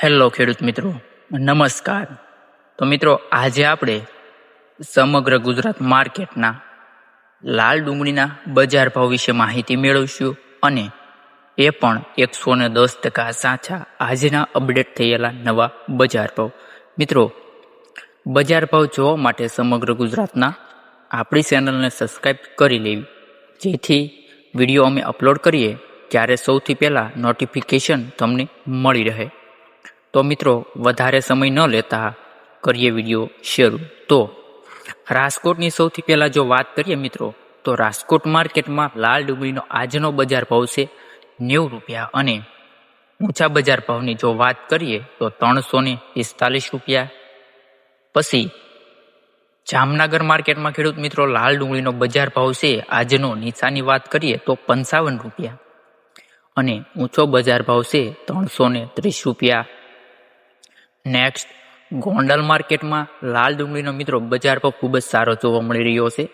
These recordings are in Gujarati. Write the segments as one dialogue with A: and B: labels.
A: હેલો ખેડૂત મિત્રો, નમસ્કાર. તો મિત્રો, આજે આપણે સમગ્ર ગુજરાત માર્કેટના લાલ ડુંગળીના બજાર ભાવ વિશે માહિતી મેળવીશું અને એ પણ 110% સાચા આજના અપડેટ થયેલા નવા બજાર ભાવ. મિત્રો, બજાર ભાવ જોવા માટે સમગ્ર ગુજરાતના આપણી ચેનલને સબસ્ક્રાઈબ કરી લેવી, જેથી વિડીયો અમે અપલોડ કરીએ ત્યારે સૌથી પહેલાં નોટિફિકેશન તમને મળી રહે. તો મિત્રો, વધારે સમય ન લેતા કરીએ વિડીયો શરૂ. તો રાજકોટની સૌથી પહેલાં જો વાત કરીએ મિત્રો, તો રાજકોટ માર્કેટમાં લાલ ડુંગળીનો આજનો બજાર ભાવ છે 90 રૂપિયા અને ઊંચા બજાર ભાવની જો વાત કરીએ તો 345 રૂપિયા. પછી જામનગર માર્કેટમાં ખેડૂત મિત્રો લાલ ડુંગળીનો બજાર ભાવ છે આજનો નીચાની વાત કરીએ તો 55 રૂપિયા અને ઊંચો બજાર ભાવ છે 330 રૂપિયા. નેક્સ્ટ, ગોંડલ માર્કેટમાં લાલ ડુંગળીનો મિત્રો બજાર ભાવ ખૂબ જ સારો જોવા મળી રહ્યો છે.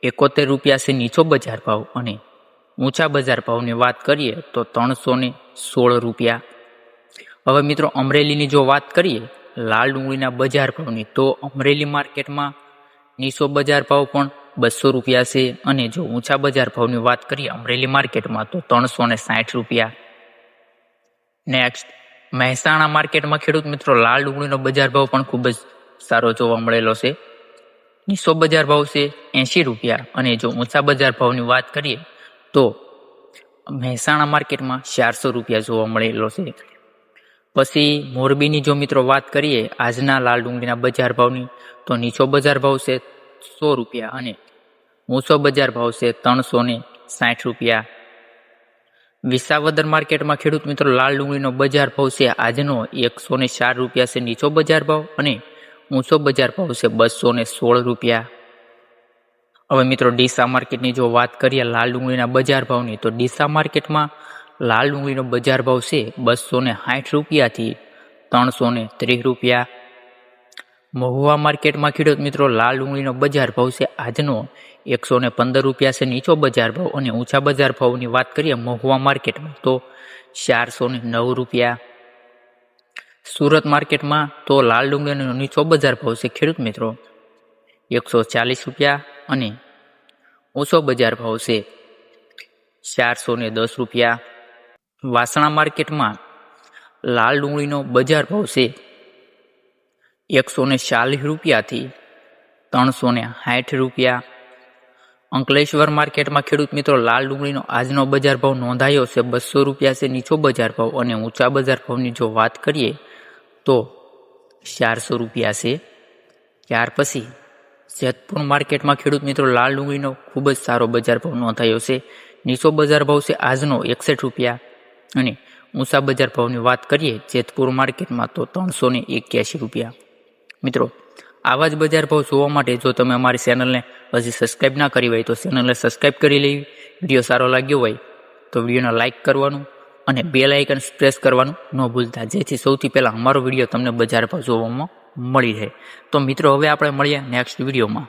A: 71 રૂપિયા છે નીચો બજાર ભાવ અને ઊંચા બજાર ભાવની વાત કરીએ તો 316 રૂપિયા. હવે મિત્રો, અમરેલીની જો વાત કરીએ લાલ ડુંગળીના બજાર ભાવની, તો અમરેલી માર્કેટમાં નીચો બજાર ભાવ પણ 200 રૂપિયા છે અને જો ઊંચા બજાર ભાવની વાત કરીએ અમરેલી માર્કેટમાં તો 360 રૂપિયા. નેક્સ્ટ, મહેસાણા માર્કેટમાં ખેડૂત મિત્રો લાલ ડુંગળીનો બજાર ભાવ પણ ખૂબ જ સારો જોવા મળેલો છે. નીચો બજાર ભાવ છે 80 રૂપિયા અને જો ઊંચા બજાર ભાવની વાત કરીએ તો મહેસાણા માર્કેટમાં 400 રૂપિયા જોવા મળેલો છે. પછી મોરબીની જો મિત્રો વાત કરીએ આજના લાલ ડુંગળીના બજાર ભાવની, તો નીચો બજાર ભાવ છે 100 રૂપિયા અને ઊંચો બજાર ભાવ છે 360 રૂપિયા. વિસાવદર માર્કેટમાં ખેડૂત મિત્રો લાલ ડુંગળીનો બજાર ભાવ છે આજનો 104 રૂપિયા છે નીચો બજાર ભાવ અને ઊંચો બજાર ભાવ છે 216 રૂપિયા. હવે મિત્રો, ડીસા માર્કેટની જો વાત કરીએ લાલ ડુંગળીના બજાર ભાવની, તો ડીસા માર્કેટમાં લાલ ડુંગળીનો બજાર ભાવ છે 260 રૂપિયાથી 330 રૂપિયા. મહુવા માર્કેટમાં ખેડૂત મિત્રો લાલ ડુંગળીનો બજાર ભાવ છે આજનો 115 રૂપિયા છે નીચો બજાર ભાવ અને ઊંચા બજાર ભાવની વાત કરીએ મહુવા માર્કેટમાં તો 409 રૂપિયા. સુરત માર્કેટમાં તો લાલ ડુંગળીનો નીચો બજાર ભાવ છે ખેડૂત મિત્રો 140 રૂપિયા અને ઊંચો બજાર ભાવ છે 410 રૂપિયા. વાસણા માર્કેટમાં લાલ ડુંગળીનો બજાર ભાવ છે 140 રૂપિયાથી 360 રૂપિયા. અંકલેશ્વર માર્કેટમાં ખેડૂત મિત્રો લાલ ડુંગળીનો આજનો બજાર ભાવ નોંધાયો છે 200 રૂપિયા છે નીચો બજાર ભાવ અને ઊંચા બજાર ભાવની જો વાત કરીએ તો 400 રૂપિયા છે. ત્યાર પછી જેતપુર માર્કેટમાં ખેડૂત મિત્રો લાલ ડુંગળીનો ખૂબ જ સારો બજાર ભાવ નોંધાયો છે. નીચો બજાર ભાવ છે આજનો 61 રૂપિયા અને ઊંચા બજાર ભાવની વાત કરીએ જેતપુર માર્કેટમાં તો 381 રૂપિયા. મિત્રો, આવા જ બજાર ભાવ જોવા માટે જો તમે અમારી ચેનલને હજી સબસ્ક્રાઈબ ના કરી હોય તો ચેનલને સબસ્ક્રાઈબ કરી લેવી. વિડીયો સારો લાગ્યો હોય તો વિડીયોને લાઇક કરવાનું અને બેલ આઇકન પ્રેસ કરવાનું ન ભૂલતા, જેથી સૌથી પહેલાં અમારો વિડીયો તમને બજાર ભાવ જોવામાં મળી રહે. તો મિત્રો, હવે આપણે મળીએ નેક્સ્ટ વિડીયોમાં.